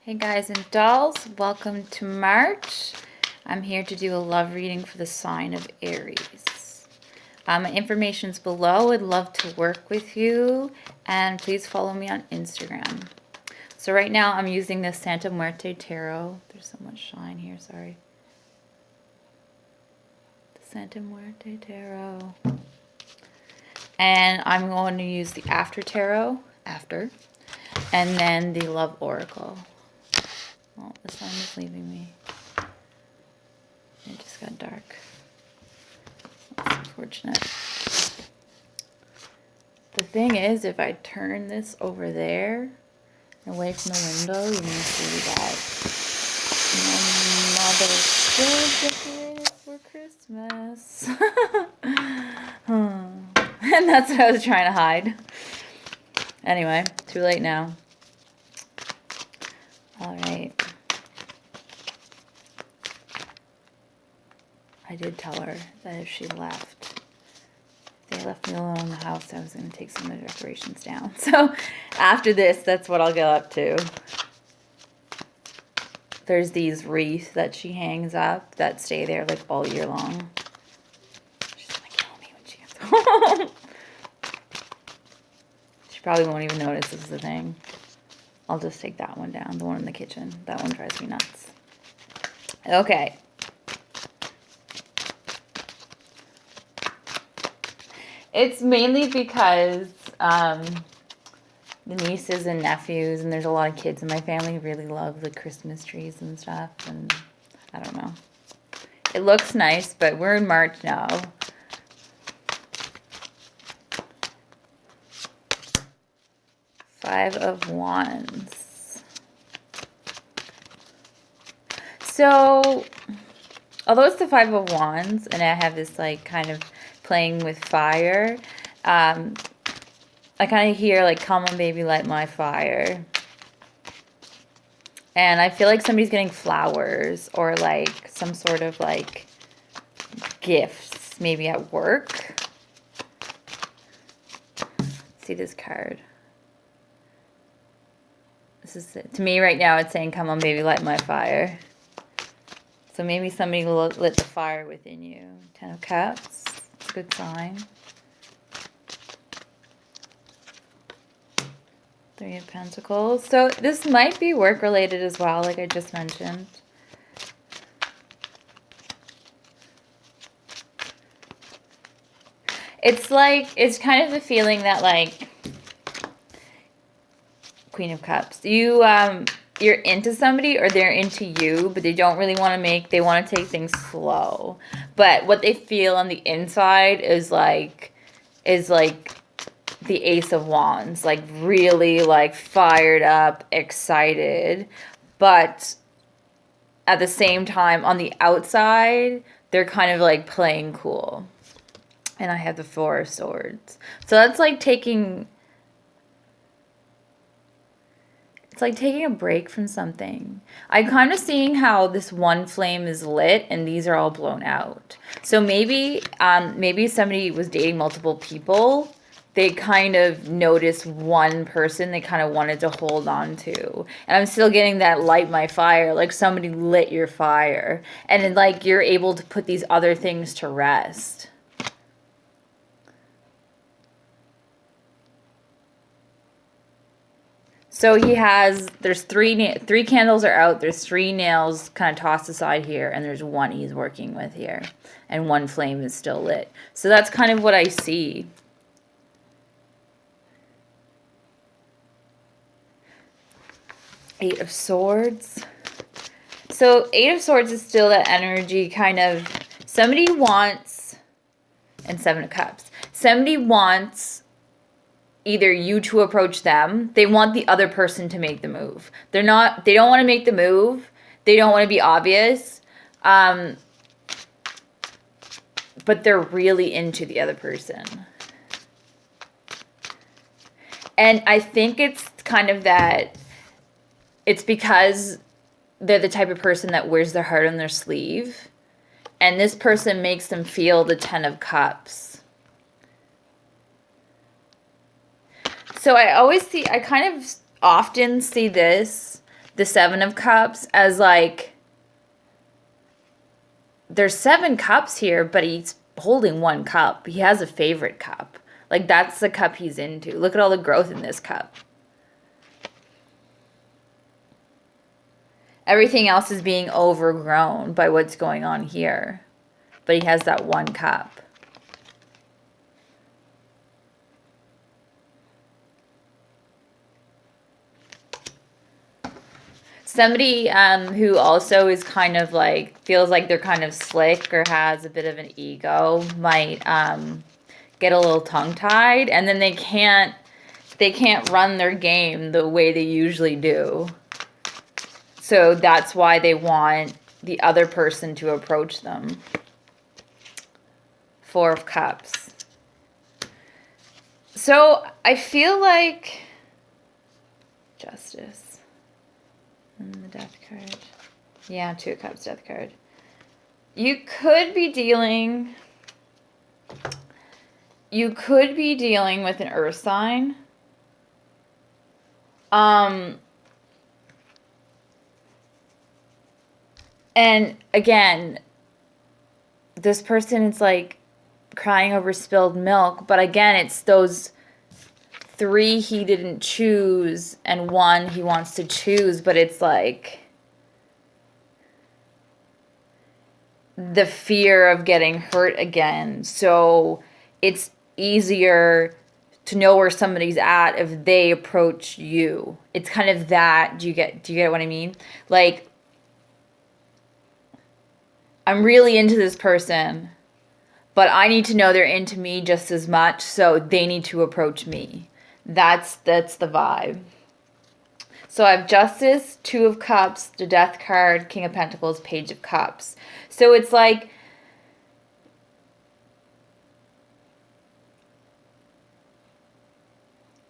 Hey guys and dolls, welcome to March. I'm here to do a love reading for the sign of Aries. My information's below. I'd love to work with you, and please follow me on Instagram. So right now I'm using the Santa Muerte Tarot. There's so much shine here, sorry. The Santa Muerte Tarot. And I'm going to use the After Tarot, and then the Love Oracle. Oh, the sun is leaving me. It just got dark. That's unfortunate. The thing is, if I turn this over there, away from the window, you can see that my mother still decorated for Christmas. And that's what I was trying to hide. Anyway, too late now. Alright. I did tell her that if she left, they left me alone in the house, I was going to take some of the decorations down. So after this, that's what I'll go up to. There's these wreaths that she hangs up that stay there like all year long. She's going to kill me when she gets home. She probably won't even notice this is a thing. I'll just take that one down, the one in the kitchen. That one drives me nuts. Okay. It's mainly because the nieces and nephews, and there's a lot of kids in my family who really love the Christmas trees and stuff, and I don't know. It looks nice, but we're in March now. Five of Wands. So, although it's the Five of Wands, and I have this like kind of playing with fire, I kind of hear like, come on baby, light my fire. And I feel like somebody's getting flowers or like some sort of like gifts, maybe at work. See this card. This is it. To me right now it's saying, come on baby, light my fire. So maybe somebody lit the fire within you. 10 of Cups. It's a good sign. 3 of Pentacles. So this might be work related as well, like I just mentioned. It's like, it's kind of the feeling that like, Queen of Cups, you're into somebody or they're into you, but they don't really want to they want to take things slow. But what they feel on the inside is like the Ace of Wands, like really like fired up, excited, but at the same time on the outside, they're kind of like playing cool. And I have the Four of Swords. So that's like taking... It's like taking a break from something. I'm kind of seeing how this one flame is lit and these are all blown out. So maybe somebody was dating multiple people. They kind of noticed one person they kind of wanted to hold on to. And I'm still getting that light my fire, like somebody lit your fire. And then like you're able to put these other things to rest. So he has, there's three candles are out, there's 3 nails kind of tossed aside here, and there's one he's working with here. And one flame is still lit. So that's kind of what I see. Eight of Swords. So 8 of Swords is still that energy kind of, somebody wants, and 7 of Cups. Somebody wants either you to approach them. They want the other person to make the move. They don't want to make the move. They don't want to be obvious. But they're really into the other person. And I think it's kind of that, it's because they're the type of person that wears their heart on their sleeve. And this person makes them feel the 10 of Cups. So I kind of often see this the Seven of Cups as like, there's 7 cups here, but he's holding 1 cup. He has a favorite cup. Like, that's the cup he's into. Look at all the growth in this cup. Everything else is being overgrown by what's going on here. But he has that 1 cup. Somebody who also is kind of like, feels like they're kind of slick or has a bit of an ego might get a little tongue-tied, and then they can't run their game the way they usually do. So that's why they want the other person to approach them. 4 of Cups. So I feel like Justice. And the Death card. Yeah, 2 of Cups, Death card. You could be dealing with an earth sign. And again, this person is like crying over spilled milk, but again, it's those 3 he didn't choose and 1 he wants to choose, but it's like the fear of getting hurt again. So it's easier to know where somebody's at if they approach you. It's kind of that. Do you get what I mean? Like, I'm really into this person, but I need to know they're into me just as much, so they need to approach me. That's the vibe. So I have Justice, 2 of Cups, the Death card, King of Pentacles, Page of Cups. So it's like,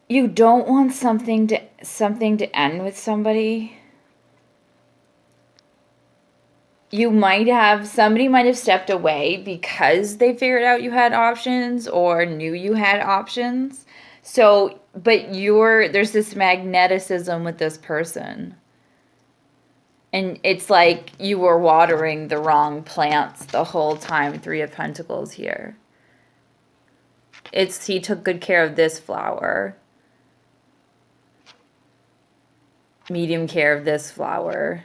you don't want something to end with somebody. Somebody might have stepped away because they figured out you had options or knew you had options. So, but there's this magneticism with this person. And it's like you were watering the wrong plants the whole time. 3 of Pentacles here. He took good care of this flower. Medium care of this flower.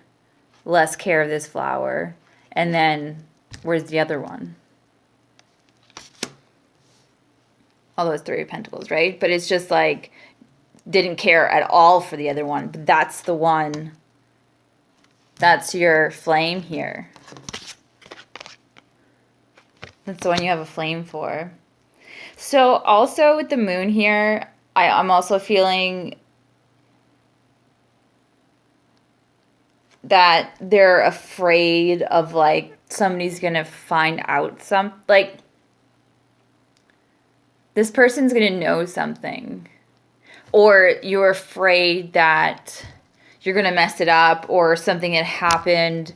Less care of this flower. And then, where's the other one? Although it's 3 of Pentacles, right? But it's just like, didn't care at all for the other one. But that's the one. That's your flame here. That's the one you have a flame for. So also with the moon here, I'm also feeling that they're afraid of like somebody's gonna find out like this person's gonna know something, or you're afraid that you're gonna mess it up, or something had happened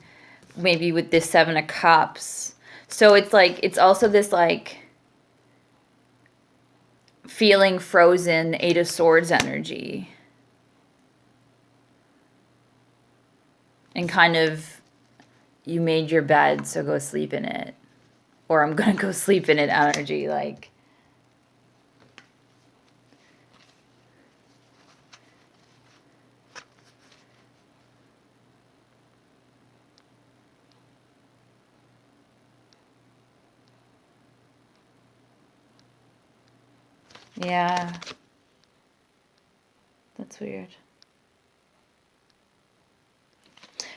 maybe with this 7 of Cups. So it's like, it's also this like feeling frozen 8 of Swords energy. And kind of, you made your bed, so go sleep in it. Or I'm gonna go sleep in it energy, like. Yeah. That's weird.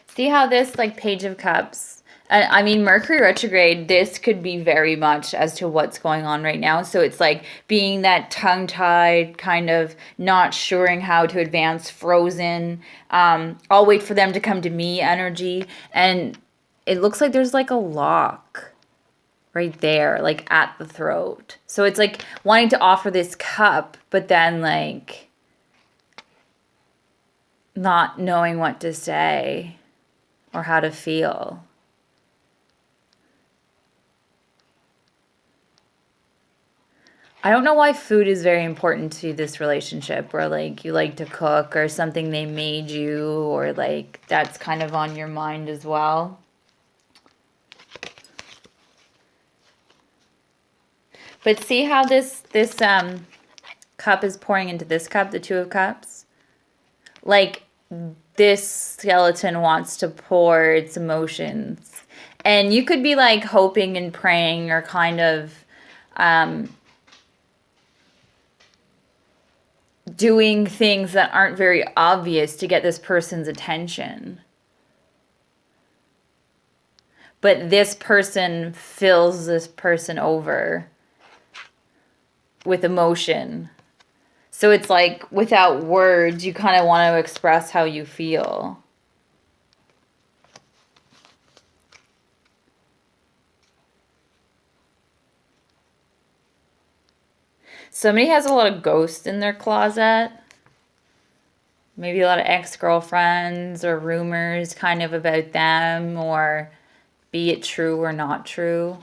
See how this, like, Page of Cups, I mean, Mercury retrograde, this could be very much as to what's going on right now. So it's like being that tongue-tied, kind of not suring how to advance, frozen. I'll wait for them to come to me energy. And it looks like there's like a lock right there, like at the throat. So it's like wanting to offer this cup, but then like not knowing what to say or how to feel. I don't know why food is very important to this relationship, or like you like to cook or something they made you, or like that's kind of on your mind as well. But see how this cup is pouring into this cup, the Two of Cups? Like this skeleton wants to pour its emotions. And you could be like hoping and praying or kind of doing things that aren't very obvious to get this person's attention. But this person fills this person over with emotion. So it's like without words, you kind of want to express how you feel. Somebody has a lot of ghosts in their closet. Maybe a lot of ex-girlfriends or rumors kind of about them, or be it true or not true.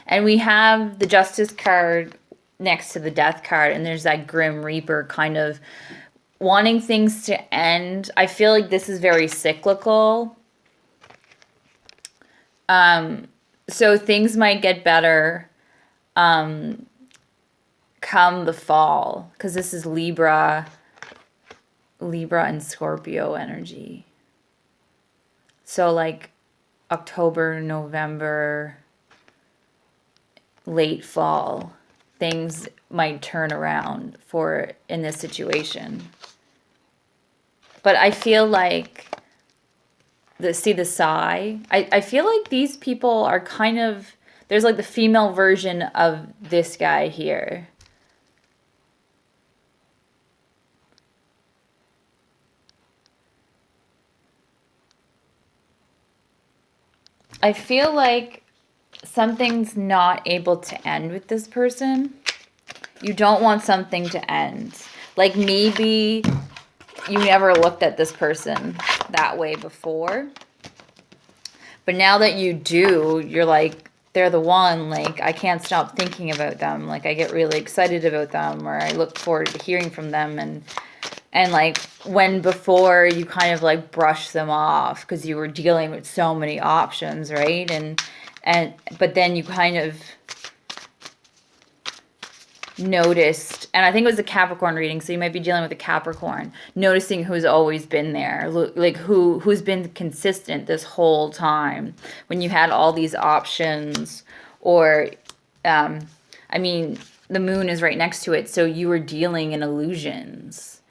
And we have the Justice card next to the Death card, and there's that Grim Reaper kind of wanting things to end. I feel like this is very cyclical. So things might get better come the fall, because this is Libra and Scorpio energy. So like October, November, late fall, things might turn around for in this situation. But I feel like the sigh. I feel like these people are kind of, there's like the female version of this guy here. I feel like something's not able to end with this person. You don't want something to end. Like maybe you never looked at this person that way before. But now that you do, you're like, they're the one. Like, I can't stop thinking about them. Like, I get really excited about them, or I look forward to hearing from them. And like, when before you kind of like brush them off because you were dealing with so many options, right? But then you kind of noticed, and I think it was a Capricorn reading, so you might be dealing with a Capricorn, noticing who's always been there, like who's been consistent this whole time when you had all these options, or I mean, the moon is right next to it, so you were dealing in illusions.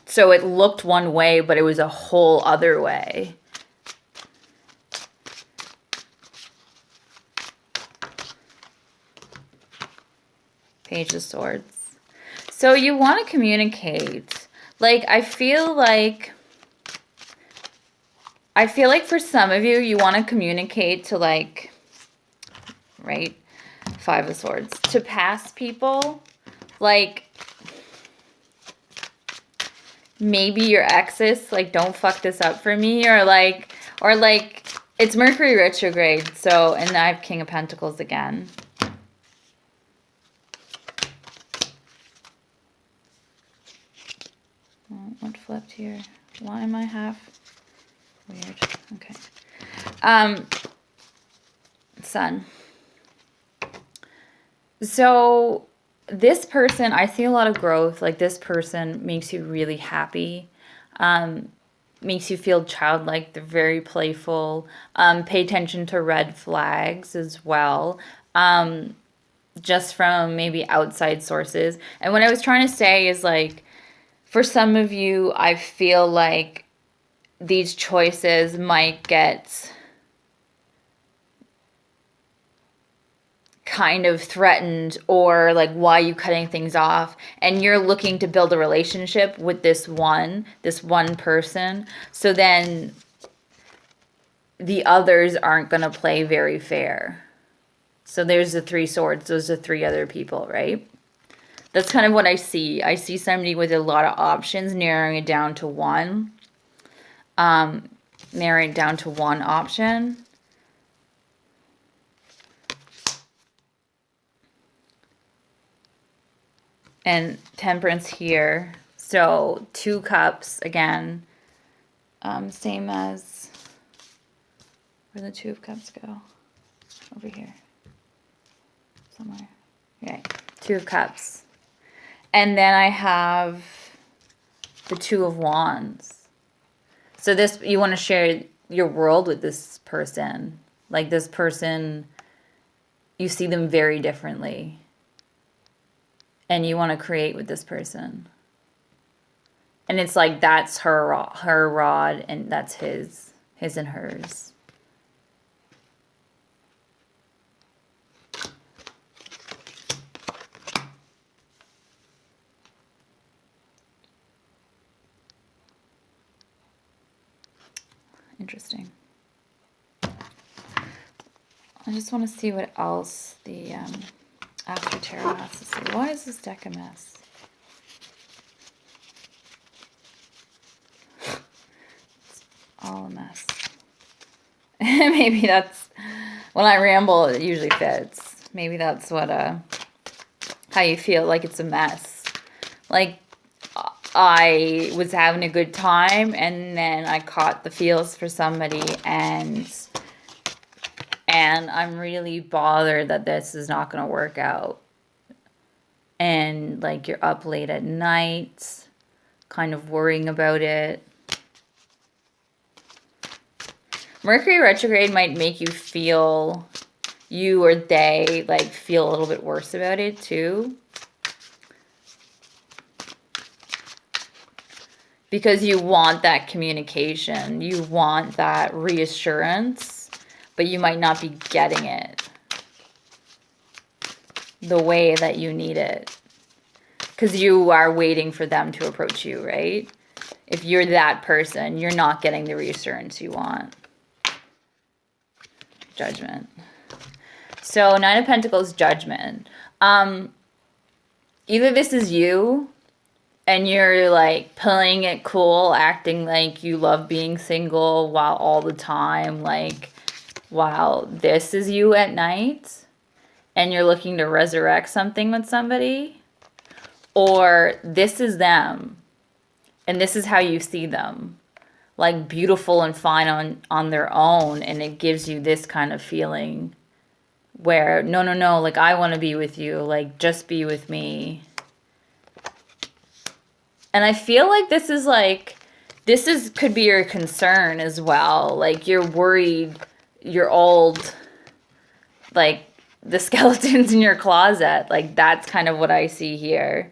So it looked one way, but it was a whole other way. Page of Swords. So you want to communicate. Like, I feel like for some of you, you want to communicate to like, right? Five of Swords. To past people. Like, maybe your exes, like, don't fuck this up for me. Or like, it's Mercury retrograde. So, and I have King of Pentacles again. What flipped here? Why am I half? Weird. Okay. Sun. So this person, I see a lot of growth. Like, this person makes you really happy. Makes you feel childlike. They're very playful. Pay attention to red flags as well. Just from maybe outside sources. And what I was trying to say is, like, for some of you, I feel like these choices might get kind of threatened, or like, why are you cutting things off? And you're looking to build a relationship with this one person. So then the others aren't going to play very fair. So there's the Three Swords. Those are three other people, right? That's kind of what I see. I see somebody with a lot of options narrowing it down to one. narrow it down to one option. And Temperance here. So 2 cups again. Same as, where the 2 of cups go? Over here. Somewhere. Okay. 2 of cups. And then I have the 2 of wands. So this, you want to share your world with this person. Like this person, you see them very differently. And you want to create with this person. And it's like that's her rod and that's his and hers. Interesting. I just want to see what else the After Tarot has to say. Why is this deck a mess? It's all a mess. Maybe that's, when I ramble, it usually fits. Maybe that's what, how you feel, like it's a mess. Like, I was having a good time, and then I caught the feels for somebody, and I'm really bothered that this is not going to work out. And, like, you're up late at night, kind of worrying about it. Mercury retrograde might make you feel, you or they, like, feel a little bit worse about it, too. Because you want that communication. You want that reassurance, but you might not be getting it the way that you need it. Because you are waiting for them to approach you, right? If you're that person, you're not getting the reassurance you want. Judgment. So 9 of Pentacles, Judgment. Either this is you, and you're like playing it cool, acting like you love being single while all the time, like, wow, this is you at night, and you're looking to resurrect something with somebody. Or this is them, and this is how you see them, like beautiful and fine on their own, and it gives you this kind of feeling where, no, like, I want to be with you, like, just be with me. And I feel like this is could be your concern as well. Like, you're worried your old, like, the skeletons in your closet. Like, that's kind of what I see here.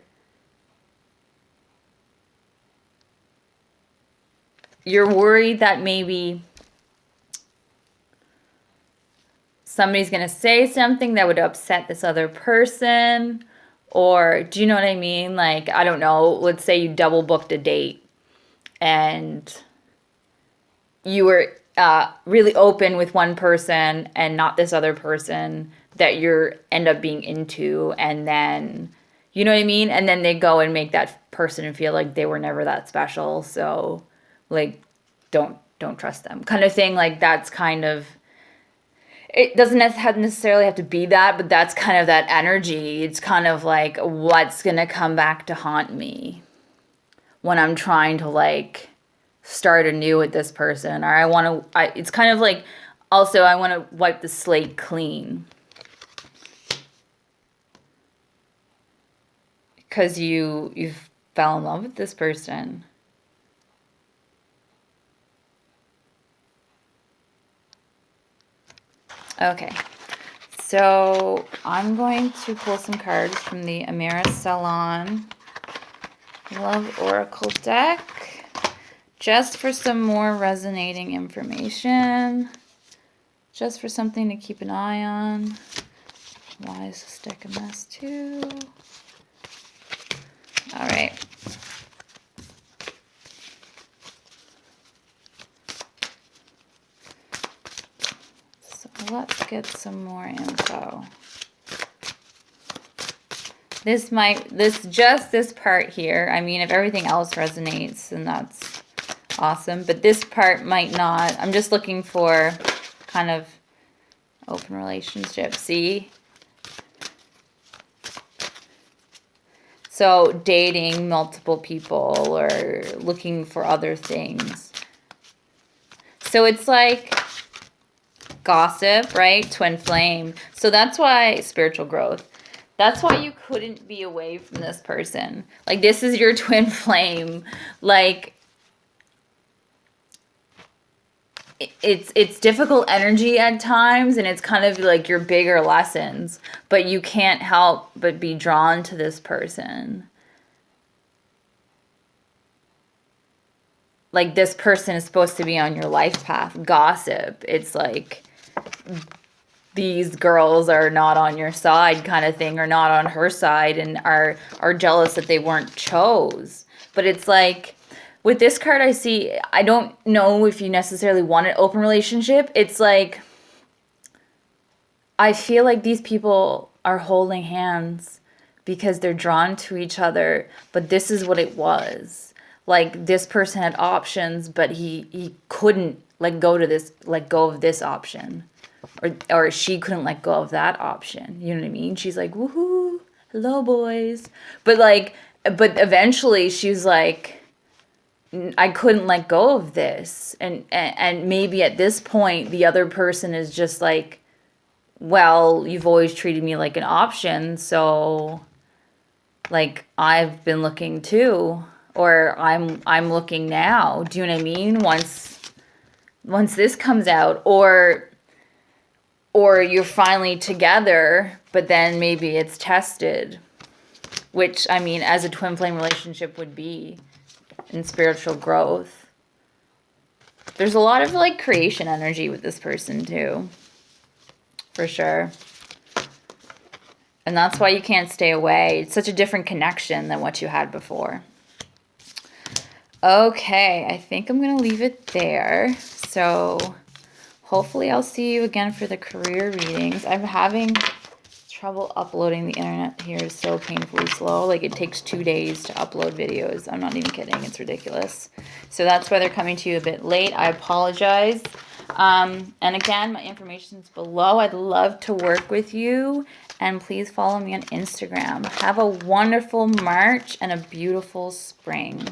You're worried that maybe somebody's going to say something that would upset this other person. Or, do you know what I mean? Like, I don't know, let's say you double booked a date and you were really open with one person and not this other person that you end up being into, and then, you know what I mean? And then they go and make that person feel like they were never that special. So, like, don't trust them kind of thing. Like, that's kind of, it doesn't necessarily have to be that, but that's kind of that energy. It's kind of like, what's going to come back to haunt me when I'm trying to, like, start anew with this person. Or it's kind of like, also, I want to wipe the slate clean. Because you fell in love with this person. Okay, so I'm going to pull some cards from the Amira Salon Love Oracle deck, just for some more resonating information, just for something to keep an eye on. Why is this deck a mess too? All right. Let's get some more info. This part here, I mean, if everything else resonates, then that's Awesome. But this part might not. I'm just looking for kind of open relationship. See? So dating multiple people or looking for other things. So it's like gossip, right? Twin flame. So that's why spiritual growth. That's why you couldn't be away from this person. Like, this is your twin flame. Like, it's difficult energy at times, and it's kind of like your bigger lessons, but you can't help but be drawn to this person. Like, this person is supposed to be on your life path. Gossip. It's like these girls are not on your side kind of thing, or not on her side, and are jealous that they weren't chose. But it's like, with this card I see, I don't know if you necessarily want an open relationship. It's like, I feel like these people are holding hands because they're drawn to each other, but this is what it was. Like, this person had options, but he couldn't let go of this option. Or she couldn't let go of that option. You know what I mean? She's like, woohoo, hello boys. But eventually she's like, I couldn't let go of this. And maybe at this point the other person is just like, well, you've always treated me like an option, so like, I've been looking too, or I'm looking now. Do you know what I mean? Once this comes out, or you're finally together, but then maybe it's tested, which, I mean, as a twin flame relationship would be in spiritual growth. There's a lot of like creation energy with this person too, for sure. And that's why you can't stay away. It's such a different connection than what you had before. Okay, I think I'm going to leave it there. So hopefully I'll see you again for the career readings. I'm having trouble uploading. The internet here is so painfully slow. Like, it takes 2 days to upload videos. I'm not even kidding. It's ridiculous. So that's why they're coming to you a bit late. I apologize. And again, my information is below. I'd love to work with you. And please follow me on Instagram. Have a wonderful March and a beautiful spring.